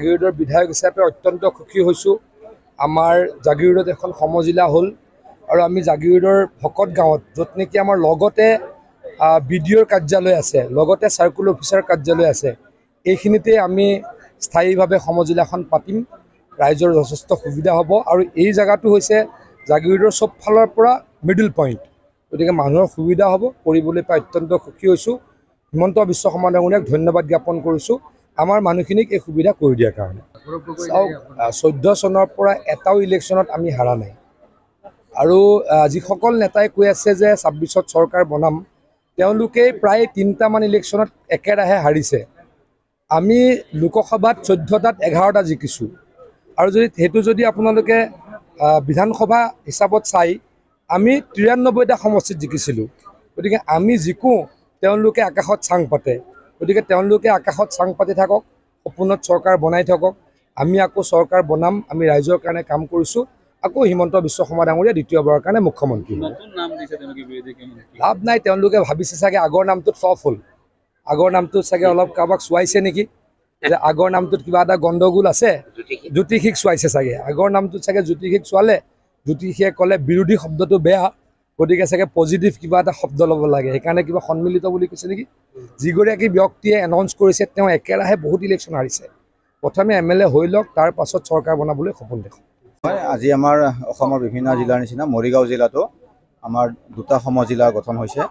জাগিৰোডৰ বিধায়ক হিচাপে অত্যন্ত সুখী হৈছোঁ। আমাৰ জাগিৰোডত এখন সমজিলা হ'ল আৰু আমি জাগিৰোডৰ ভকত গাঁৱত য'ত নেকি আমাৰ লগতে BDOৰ কাৰ্যালয় আছে, লগতে চাৰ্কুল অফিচাৰ কাৰ্যালয় আছে, এইখিনিতে আমি স্থায়ীভাৱে সমজিলাখন পাতিম। ৰাইজৰ যথেষ্ট সুবিধা হ'ব আৰু এই জেগাটো হৈছে জাগিৰোডৰ চব ফালৰ পৰা মিডল পইণ্ট, গতিকে মানুহৰ সুবিধা হ'ব। কৰিবলৈ পাই অত্যন্ত সুখী হৈছোঁ। হিমন্ত বিশ্ব শৰ্মা ডাঙৰীয়াক ধন্যবাদ জ্ঞাপন কৰিছোঁ আমাৰ মানুহখিনিক এই সুবিধা কৰি দিয়াৰ কাৰণে। চাওক, 14 চনৰ পৰা এটাও ইলেকশ্যনত আমি হাৰা নাই আৰু যিসকল নেতাই কৈ আছে যে 26ত চৰকাৰ বনাম, তেওঁলোকেই প্ৰায় 3টামান ইলেকশ্যনত একেৰাহে হাৰিছে। আমি লোকসভাত 14টাত 11টা জিকিছোঁ আৰু সেইটো যদি আপোনালোকে বিধানসভা হিচাপত চাই, আমি 93টা সমষ্টিত জিকিছিলোঁ। গতিকে আমি জিকোঁ, তেওঁলোকে আকাশত চাং পাতে। গতিকে তেওঁলোকে আকাশত চাং পাতি থাকক, সপোনত চৰকাৰ বনাই থাকক। আমি আকৌ চৰকাৰ বনাম, আমি ৰাইজৰ কাৰণে কাম কৰিছোঁ। আকৌ হিমন্ত বিশ্ব শৰ্মা ডাঙৰীয়া দ্বিতীয়বাৰৰ কাৰণে মুখ্যমন্ত্ৰী। লাভ নাই, তেওঁলোকে ভাবিছে চাগে আগৰ নামটোত ফ্লপ হ'ল, আগৰ নামটোত চাগে অলপ কাৰোবাক চোৱাইছে নেকি, যে আগৰ নামটোত কিবা এটা গণ্ডগোল আছে, জ্যোতিষীক চোৱাইছে চাগে। আগৰ নামটোত চাগে জ্যোতিষীক চোৱালে, জ্যোতিষীয়ে ক'লে বিৰোধী শব্দটো বেয়া, গতিকে চাগে পজিটিভ কিবা এটা শব্দ ল'ব লাগে, সেইকাৰণে কিবা সন্মিলিত বুলি কৈছে নেকি। যিগৰাকী ব্যক্তিয়ে এনাউন্স কৰিছে তেওঁ একেৰাহে বহুত ইলেকশ্যন হাৰিছে। প্ৰথমে MLA হৈ লওক, তাৰ পাছত চৰকাৰ বনাবলৈ সপোন দেখক। আজি আমাৰ অসমৰ বিভিন্ন জিলাৰ নিচিনা মৰিগাঁও জিলাতো আমাৰ 2টা সমজিলা গঠন হৈছে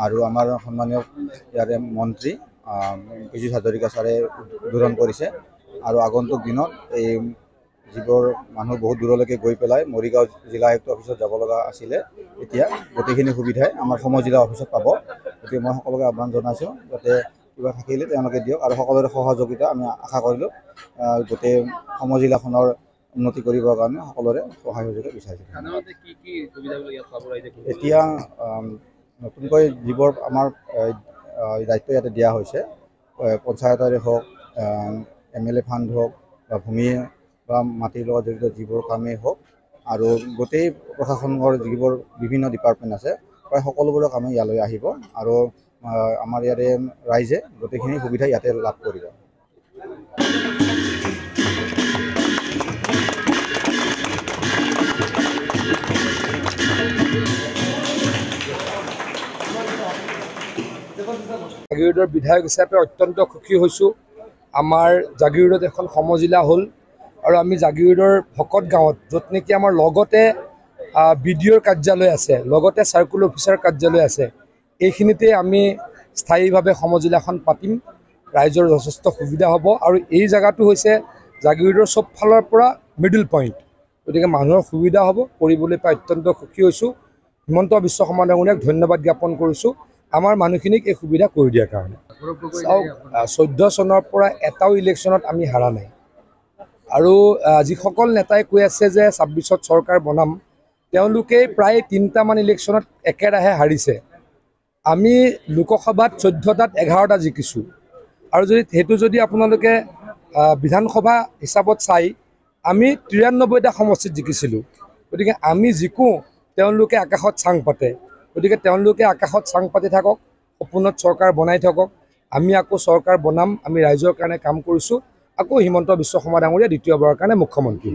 আৰু আমাৰ সন্মানীয় ইয়াৰে মন্ত্ৰী পীযুষ হাজৰিকা ছাৰে উদ্বোধন কৰিছে। আৰু আগন্তুক দিনত এই যিবোৰ মানুহ বহুত দূৰলৈকে গৈ পেলাই মৰিগাঁও জিলা আয়ুক্ত অফিচত যাব লগা আছিলে, এতিয়া গোটেইখিনি সুবিধাই আমাৰ সমজিলা অফিচত পাব। গতিকে মই সকলোকে আহ্বান জনাইছোঁ যাতে কিবা থাকিলে তেওঁলোকে দিয়ক আৰু সকলোৰে সহযোগিতা আমি আশা কৰিলোঁ গোটেই সমজিলাখনৰ উন্নতি কৰিবৰ কাৰণে সকলোৰে সহায় সহযোগিতা বিচাৰিছোঁ। এতিয়া নতুনকৈ যিবোৰ আমাৰ দায়িত্ব ইয়াতে দিয়া হৈছে, পঞ্চায়তৰে হওক, MLA ফাণ্ড হওক বা ভূমি বা মাটিৰ লগত জড়িত যিবোৰ কামেই হওক, আৰু গোটেই প্ৰশাসনৰ যিবোৰ বিভিন্ন ডিপাৰ্টমেণ্ট আছে, প্ৰায় সকলোবোৰৰ কামেই ইয়ালৈ আহিব আৰু আমাৰ ইয়াৰে ৰাইজে গোটেইখিনি সুবিধা ইয়াতে লাভ কৰিব। জাগিৰোডৰ বিধায়ক হিচাপে অত্যন্ত সুখী হৈছোঁ। আমাৰ জাগিৰোডত এখন সমজিলা হ'ল আৰু আমি জাগিৰোডৰ ভকত গাঁৱত য'ত নেকি আমাৰ লগতে BDOৰ কাৰ্যালয় আছে, লগতে চাৰ্কুল অফিচাৰ কাৰ্যালয় আছে, এইখিনিতে আমি স্থায়ীভাৱে সমজিলাখন পাতিম। ৰাইজৰ যথেষ্ট সুবিধা হ'ব আৰু এই জেগাটো হৈছে জাগিৰোডৰ চব ফালৰ পৰা মিডল পইণ্ট, গতিকে মানুহৰ সুবিধা হ'ব। কৰিবলৈ পাই অত্যন্ত সুখী হৈছোঁ। হিমন্ত বিশ্ব শৰ্মা ডাঙৰীয়াক ধন্যবাদ জ্ঞাপন কৰিছোঁ আমাৰ মানুহখিনিক এই সুবিধা কৰি দিয়াৰ কাৰণে। চাওক, 14 চনৰ পৰা এটাও ইলেকশ্যনত আমি হাৰা নাই আৰু যিসকল নেতাই কৈ আছে যে 26ত চৰকাৰ বনাম, তেওঁলোকেই প্ৰায় 3টামান ইলেকশ্যনত একেৰাহে হাৰিছে। আমি লোকসভাত 14টাত 11টা জিকিছোঁ আৰু সেইটো যদি আপোনালোকে বিধানসভা হিচাপত চাই, আমি 93টা সমষ্টিত জিকিছিলোঁ। গতিকে আমি জিকোঁ, তেওঁলোকে আকাশত চাং পাতে। গতিকে তেওঁলোকে আকাশত চাং পাতি থাকক, সপোনত চৰকাৰ বনাই থাকক। আমি আকৌ চৰকাৰ বনাম, আমি ৰাইজৰ কাৰণে কাম কৰিছোঁ। আকৌ হিমন্ত বিশ্ব শৰ্মা ডাঙৰীয়া দ্বিতীয়বাৰৰ কাৰণে মুখ্যমন্ত্ৰী।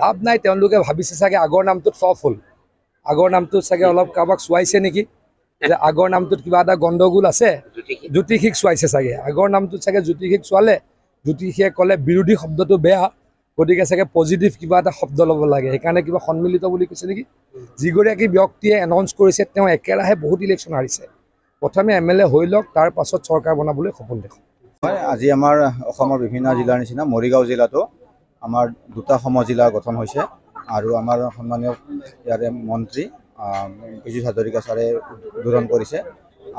লাভ নাই, তেওঁলোকে ভাবিছে চাগে আগৰ নামটোত ফ্লপ হ'ল, আগৰ নামটোত চাগে অলপ কাৰোবাক চোৱাইছে নেকি, যে আগৰ নামটোত কিবা এটা গণ্ডগোল আছে, জ্যোতিষীক চোৱাইছে চাগে। আগৰ নামটোত চাগে জ্যোতিষীক চোৱালে, জ্যোতিষীয়ে ক'লে বিৰোধী শব্দটো বেয়া, গতিকে চাগে পজিটিভ কিবা এটা শব্দ ল'ব লাগে, সেইকাৰণে কিবা সন্মিলিত বুলি কৈছে নেকি। যিগৰাকী ব্যক্তিয়ে এনাউন্স কৰিছে তেওঁ একেৰাহে বহুত ইলেকশ্যন হাৰিছে। প্ৰথমে MLA হৈ লওক, তাৰ পাছত চৰকাৰ বনাবলৈ সপোন দেখক। আজি আমাৰ অসমৰ বিভিন্ন জিলাৰ নিচিনা মৰিগাঁও জিলাতো আমাৰ 2টা সমজিলা গঠন হৈছে আৰু আমাৰ সন্মানীয় ইয়াৰে মন্ত্ৰী পীযুষ হাজৰিকা ছাৰে উদ্বোধন কৰিছে।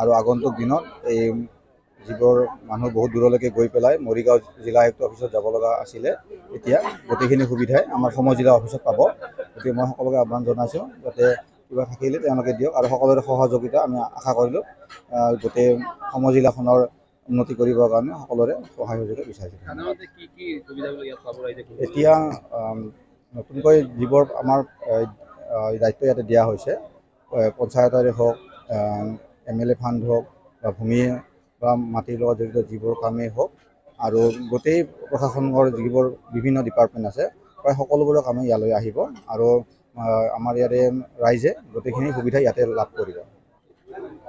আৰু আগন্তুক দিনত এই যিবোৰ মানুহ বহুত দূৰলৈকে গৈ পেলাই মৰিগাঁও জিলা আয়ুক্ত অফিচত যাব লগা আছিলে, এতিয়া গোটেইখিনি সুবিধাই আমাৰ সমজিলা অফিচত পাব। গতিকে মই সকলোকে আহ্বান জনাইছোঁ যাতে কিবা থাকিলে তেওঁলোকে দিয়ক আৰু সকলোৰে সহযোগিতা আমি আশা কৰিলোঁ গোটেই সমজিলাখনৰ উন্নতি কৰিবৰ কাৰণে সকলোৰে সহায় সহযোগিতা বিচাৰিছোঁ। এতিয়া নতুনকৈ যিবোৰ আমাৰ দায়িত্ব ইয়াতে দিয়া হৈছে, পঞ্চায়তৰে হওক, MLA ফাণ্ড হওক বা ভূমি বা মাটিৰ লগত জড়িত যিবোৰ কামেই হওক, আৰু গোটেই প্ৰশাসনৰ যিবোৰ বিভিন্ন ডিপাৰ্টমেণ্ট আছে প্ৰায় সকলোবোৰক আমি ইয়ালৈ আহিব আৰু আমাৰ ইয়াৰে ৰাইজে গোটেইখিনি সুবিধা ইয়াতে লাভ কৰিব।